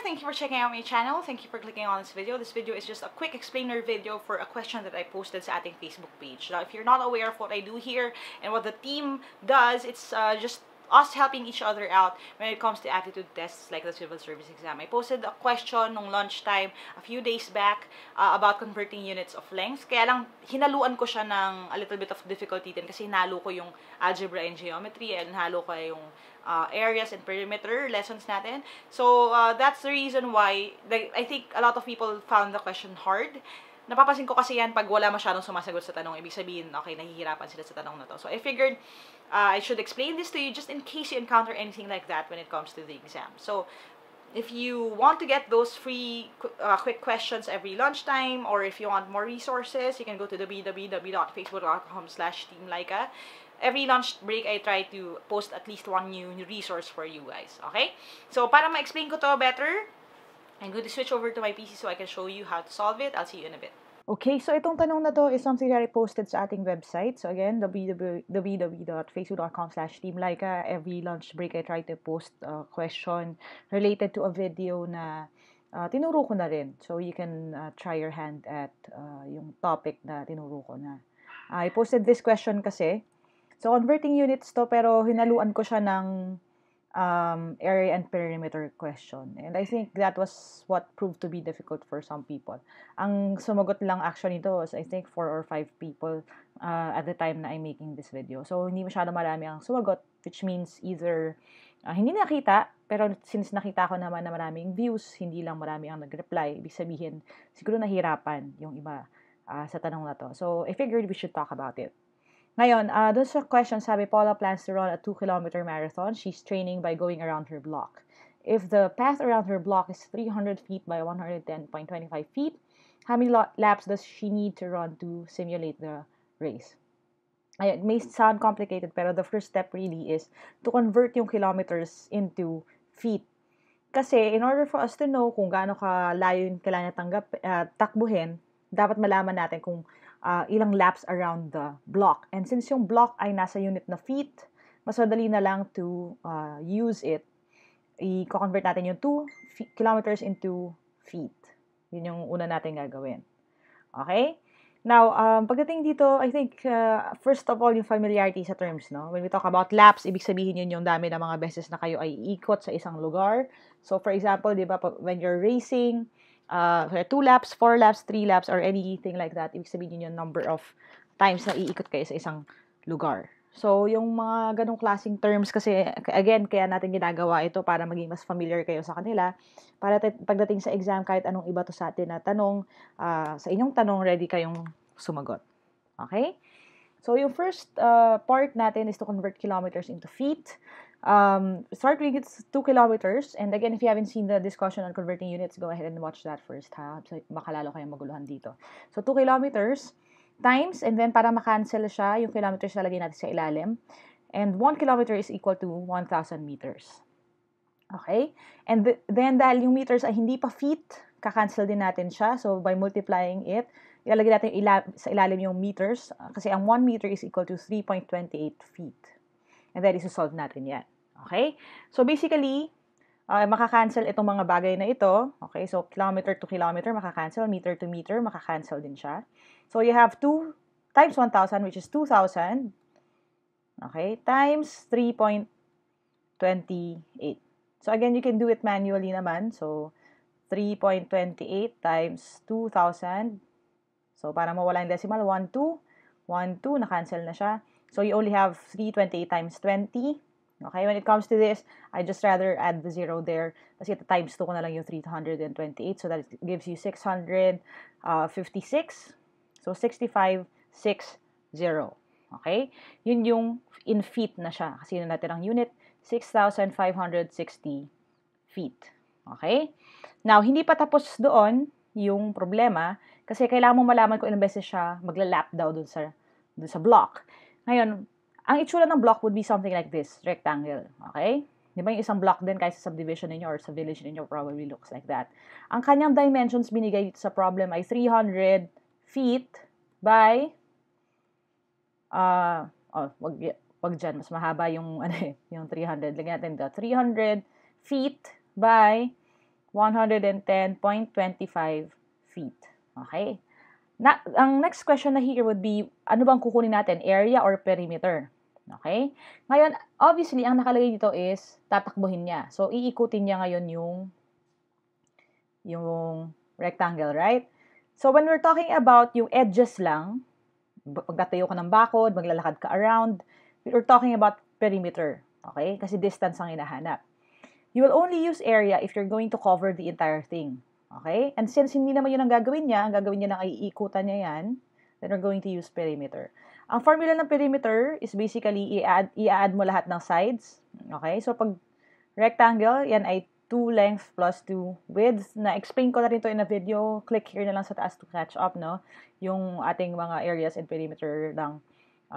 thank you for checking out my channel. Thank you for clicking on this video. This video is just a quick explainer video for a question that I posted sa ating Facebook page. Now, if you're not aware of what I do here and what the team does, it's just us helping each other out when it comes to aptitude tests like the civil service exam. I posted a question nung lunchtime a few days back about converting units of length. Kaya lang, hinaluan ko siya ng a little bit of difficulty din kasi hinalo ko yung algebra and geometry and halo ko yung areas and perimeter lessons natin. So, that's the reason why I think a lot of people found the question hard. Napapansin ko kasi yan pag wala masyadong sumasagot sa tanong. Ibig sabihin, okay, nahihirapan sila sa tanong na to. So, I figured I should explain this to you just in case you encounter anything like that when it comes to the exam. So, if you want to get those free quick questions every lunchtime, or if you want more resources, you can go to www.facebook.com/teamlaika. Every lunch break, I try to post at least one new resource for you guys. Okay? So, para ma-explain ko to better, I'm going to switch over to my PC so I can show you how to solve it. I'll see you in a bit. Okay, so itong tanong na to is something that I posted sa ating website. So again, www.facebook.com/teamlaika. Every lunch break, I try to post a question related to a video na tinuro ko na rin. So you can try your hand at yung topic na tinuro ko na. I posted this question kasi. So converting units to, pero hinaluan ko siya ng area and perimeter question. And I think that was what proved to be difficult for some people. Ang sumagot lang actually nito was I think 4 or 5 people at the time na I'm making this video. So hindi masyado marami ang sumagot, which means either hindi nakita, pero since nakita ko naman na maraming views, hindi lang marami ang nag-reply. Ibig sabihin, siguro nahirapan yung iba sa tanong na to. So I figured we should talk about it. Ngayon, doon sa question, sabi, Paula plans to run a 2-kilometer marathon. She's training by going around her block. If the path around her block is 300 feet by 110.25 feet, how many laps does she need to run to simulate the race? It may sound complicated, pero the first step really is to convert yung kilometers into feet. Kasi in order for us to know kung gaano kalayo yung kailangan takbuhin, dapat malaman natin kung ilang laps around the block. And since yung block ay nasa unit na feet, mas madali na lang to use it. I-convert natin yung 2 kilometers into feet. Yun yung una natin gagawin. Okay? Now, pagdating dito, I think, first of all, yung familiarity sa terms, no? When we talk about laps, ibig sabihin yun yung dami ng mga beses na kayo ay iikot sa isang lugar. So, for example, di ba, when you're racing, 2 laps, 4 laps, 3 laps, or anything like that, ibig sabihin yun yung number of times na iikot kayo sa isang lugar. So, yung mga ganong klaseng terms kasi, again, kaya natin ginagawa ito para maging mas familiar kayo sa kanila. Para pagdating sa exam, kahit anong iba to sa atin na tanong, sa inyong tanong, ready kayong sumagot. Okay? So, yung first part natin is to convert kilometers into feet. Start with it's 2 kilometers. And again, if you haven't seen the discussion on converting units, go ahead and watch that first, ha? So, makalalo kayong maguluhan dito. So, 2 kilometers times, and then para makancel siya, yung kilometers lalagay natin sa ilalim. And 1 kilometer is equal to 1,000 meters. Okay? And then, dahil yung meters ay hindi pa feet, kakancel din natin siya. So, by multiplying it, ilalagay natin sa ilalim yung meters. Kasi ang 1 meter is equal to 3.28 feet. And then, isosolve natin yan. Okay? So, basically, makakancel itong mga bagay na ito. Okay? So, kilometer to kilometer, makakancel. Meter to meter, makakancel din siya. So, you have 2 times 1,000, which is 2,000. Okay? Times 3.28. So, again, you can do it manually naman. So, 3.28 times 2,000. So, para mawala yung decimal, 1, 2. 1, 2, na-cancel na siya. So, you only have 328 times 20. Okay, when it comes to this, I just rather add the 0 there. Kasi times 2 ko na lang yung 328. So, that gives you 656. So, 6560. Okay? Yun yung in feet na siya. Kasi yun natin ang unit, 6,560 feet. Okay? Now, hindi pa tapos doon yung problema. Kasi kailangan mo malaman kung ilang beses siya magla-lap daw dun sa block. Ngayon, ang itsura ng block would be something like this, rectangle. Okay? Di ba yung isang block din kahit sa subdivision ninyo or sa village ninyo probably looks like that. Ang kanyang dimensions binigay sa problem ay 300 feet by, wag dyan, mas mahaba yung, yung 300. Lagyan natin ito, 300 feet by 110.25 feet. Okay? Ang next question na here would be, ano bang kukunin natin? Area or perimeter? Okay? Ngayon, obviously, ang nakalagay dito is tatakbuhin niya. So, iikutin niya ngayon yung rectangle, right? So, when we're talking about yung edges lang, pagtatayo ka ng bakod, maglalakad ka around, we're talking about perimeter. Okay? Kasi distance ang hinahanap. You will only use area if you're going to cover the entire thing. Okay? And since hindi naman yun ang gagawin niya lang ay iikutan niya yan, then we're going to use perimeter. Ang formula ng perimeter is basically i-add mo lahat ng sides. Okay? So, pag rectangle, yan ay 2 length plus 2 width. Na-explain ko na rin to in a video. Click here na lang sa taas to catch up, no? Yung ating mga areas and perimeter ng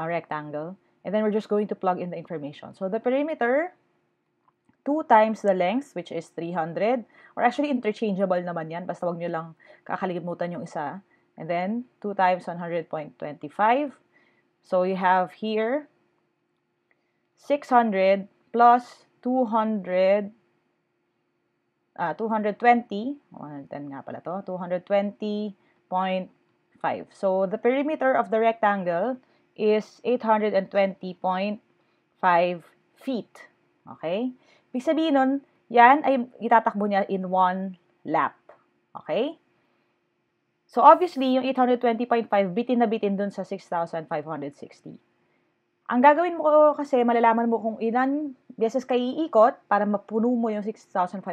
rectangle. And then we're just going to plug in the information. So, the perimeter, 2 times the length, which is 300. Or actually, interchangeable naman yan. Basta wag nyo lang kakalimutan yung isa. And then, 2 times 100.25. So, you have here 600 plus 220, 110 nga pala to, 220.5. So, the perimeter of the rectangle is 820.5 feet. Okay? Ibig sabihin nun, yan ay itatakbo niya in one lap. Okay? So, obviously, yung 820.5, bitin na bitin dun sa 6,560. Ang gagawin mo kasi, malalaman mo kung ilan beses ka iikot para mapuno mo yung 6,560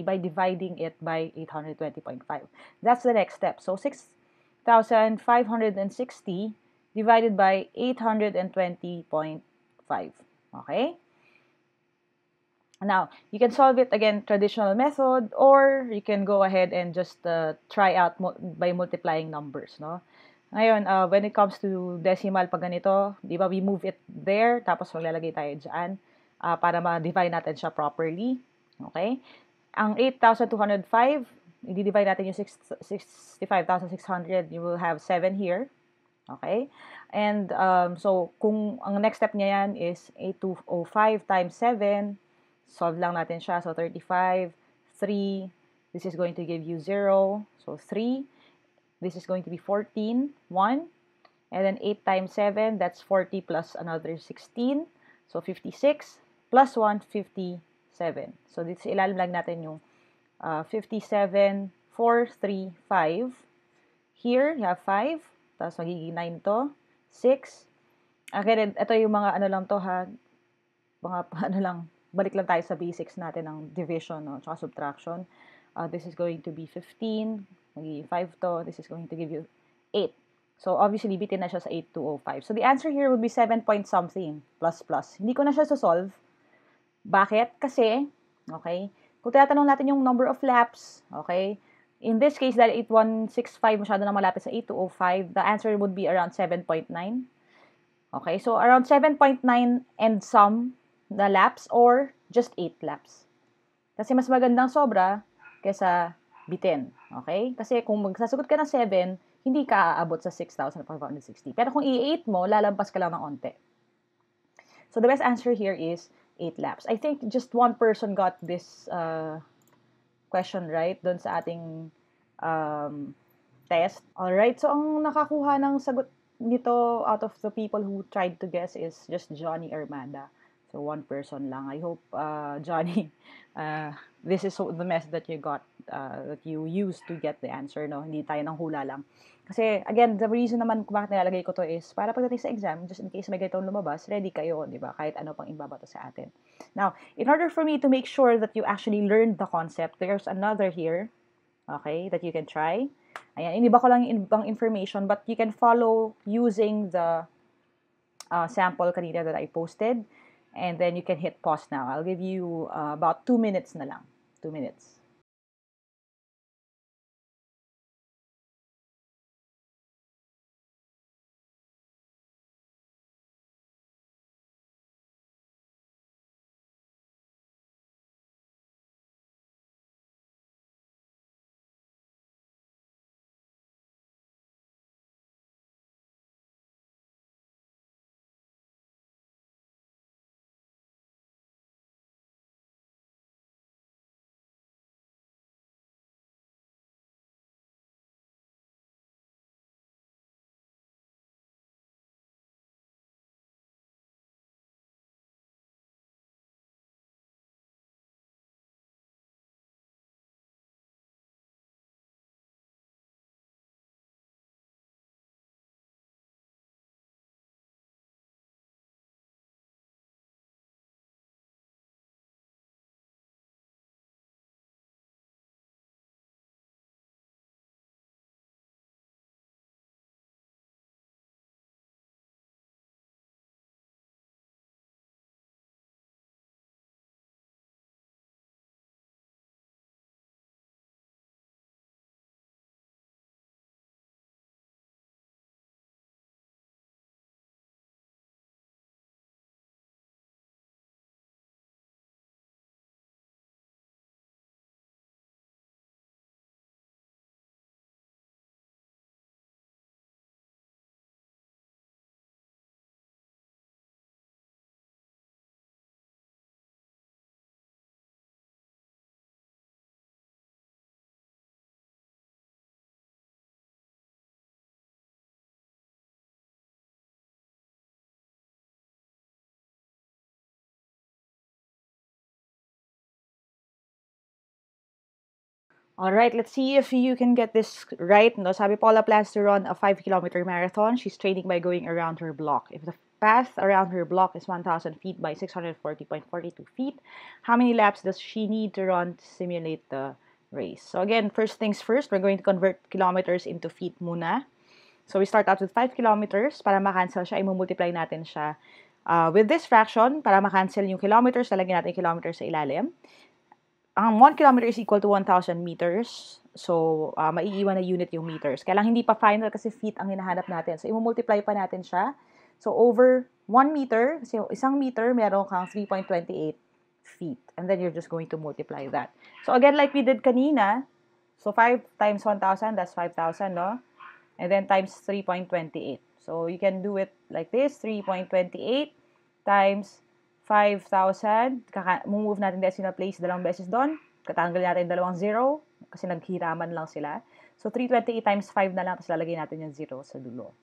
by dividing it by 820.5. That's the next step. So, 6,560 divided by 820.5. Okay? Now, you can solve it again traditional method, or you can go ahead and just try out by multiplying numbers, no? Ngayon, when it comes to decimal pag ganito, di ba, we move it there, tapos maglalagay tayo dyan para ma-divide natin siya properly. Okay? Ang 8,205, i-divide natin yung 65,600, you will have 7 here. Okay? And so, kung ang next step niya yan is 8,205 times 7, solve lang natin siya. So, 35, 3, this is going to give you 0. So, 3. This is going to be 14, 1. And then 8 times 7, that's 40 plus another 16. So, 56 plus 1, 57. So, dito ilalim lang natin yung 57, 4, 3, 5. Here, you have 5. Tapos magiging 9 to. 6. Again, ito yung mga ano lang to ha. Mga ano lang. Balik lang tayo sa basics natin ng division, no? Tsaka subtraction. This is going to be 15. Magiging 5 to. This is going to give you 8. So, obviously, bitin na siya sa 8,205. So, the answer here would be 7 point something plus plus. Hindi ko na siya solve. Bakit? Kasi, okay, kung tinatanong natin yung number of laps, okay, in this case, dahil 8165 masyado na malapit sa 8,205, the answer would be around 7.9. Okay, so around 7.9 and some na laps or just 8 laps. Kasi mas magandang sobra kesa bitin. Okay? Kasi kung magsasagot ka ng 7, hindi ka aabot sa 6,560. Pero kung i-8 mo, lalampas ka lang ng onte. So the best answer here is 8 laps. I think just one person got this question right doon sa ating test. Alright, so ang nakakuha ng sagot nito out of the people who tried to guess is just Johnny Armada. So, one person lang. I hope, Johnny, this is the method that you got, that you used to get the answer, no? Hindi tayo ng hula lang. Kasi, again, the reason naman kung bakit nilalagay ko to is para pagdating sa exam, just in case may ganitong lumabas, ready kayo, di ba? Kahit ano pang ibabato sa atin. Now, in order for me to make sure that you actually learned the concept, there's another here, okay, that you can try. Ayan, iniba ko lang yung ibang information, but you can follow using the sample kanina that I posted. And then you can hit pause now. I'll give you about 2 minutes na lang. 2 minutes. Alright, let's see if you can get this right. No, sabi Paula plans to run a 5-kilometer marathon. She's training by going around her block. If the path around her block is 1,000 feet by 640.42 feet, how many laps does she need to run to simulate the race? So again, first things first, we're going to convert kilometers into feet muna. So we start out with 5 kilometers. Para ma-cancel siya, i-multiply natin siya with this fraction. Para ma-cancel yung kilometers, lalagyan natin yung kilometers sa ilalim. Ang 1 kilometer is equal to 1,000 meters. So, maiiwan na unit yung meters. Kaya lang hindi pa final kasi feet ang hinahanap natin. So, i-multiply pa natin siya. So, over 1 meter, kasi isang meter, meron kang 3.28 feet. And then, you're just going to multiply that. So, again, like we did kanina, so 5 times 1,000, that's 5,000, no? And then, times 3.28. So, you can do it like this, 3.28 times 5,000. Move natin decimal place dalawang beses doon. Katanggal natin dalawang zero kasi naghiraman lang sila. So, 328 times 5 na lang, tapos lalagay natin yung zero sa dulo.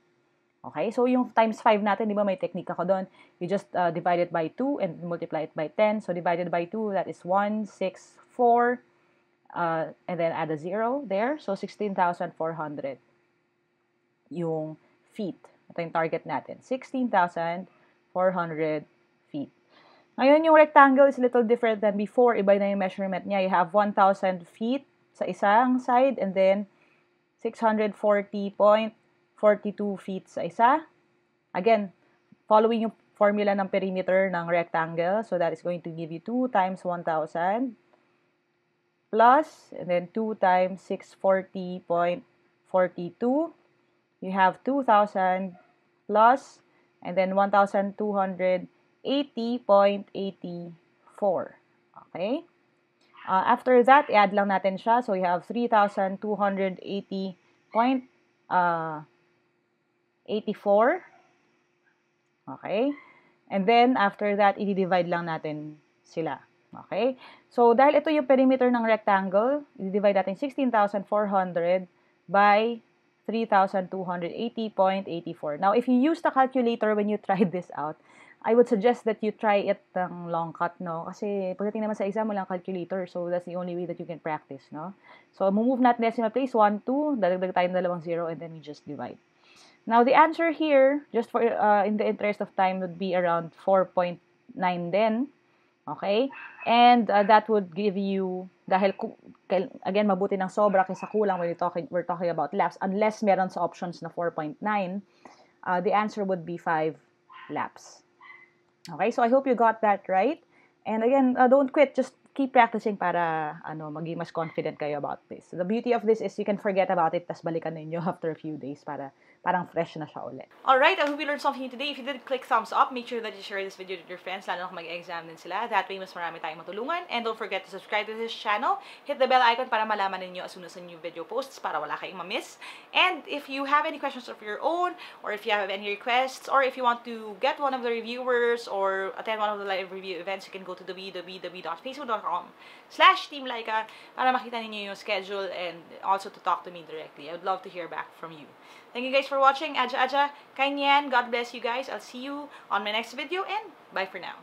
Okay? So, yung times 5 natin, di ba may technique ako doon? You just divide it by 2 and multiply it by 10. So, divided by 2, that is 1, 6, 4. And then add a 0 there. So, 16,400 yung feet. Ito yung target natin. 16,400 feet. Ngayon, yung rectangle is a little different than before. Iba na yung measurement niya. You have 1,000 feet sa isang side and then 640.42 feet sa isa. Again, following yung formula ng perimeter ng rectangle. So, that is going to give you 2 times 1,000 plus, and then 2 times 640.42. You have 2,000 plus, and then 1,280.84. Okay? After that, i-add lang natin siya. So, you have 3,280.84. Okay? And then, after that, i-divide lang natin sila. Okay? So, dahil ito yung perimeter ng rectangle, i-divide natin 16,400 by 3,280.84. Now, if you use the calculator when you try this out, I would suggest that you try it ng long cut, no? Kasi pagdating naman sa exam, walang calculator. So, that's the only way that you can practice, no? So, move natin decimal place, 1, 2, dadagdag tayo ng dalawang 0, and then we just divide. Now, the answer here, just for in the interest of time, would be around 4.9 then. Okay? And that would give you, dahil, again, mabuti ng sobra kaysa kulang when we're talking about laps, unless meron sa options na 4.9, the answer would be 5 laps. Okay? So, I hope you got that right. And again, don't quit. Just keep practicing para maging mas confident kayo about this. The beauty of this is you can forget about it, tas balikan ninyo after a few days para parang fresh na siya ulit. Alright, I hope you learned something today. If you did, click thumbs up. Make sure that you share this video with your friends, lalo na kung mag-exam din sila. That way, mas marami tayong matulungan. And don't forget to subscribe to this channel. Hit the bell icon para malaman ninyo as soon as a new video posts para wala kayong ma-miss. And if you have any questions of your own, or if you have any requests, or if you want to get one of the reviewers or attend one of the live review events, you can go to www.facebook.com/teamlaika para makita ninyo yung schedule and also to talk to me directly. I would love to hear back from you. Thank you guys for watching. Aja, kainyan. God bless you guys. I'll see you on my next video and bye for now.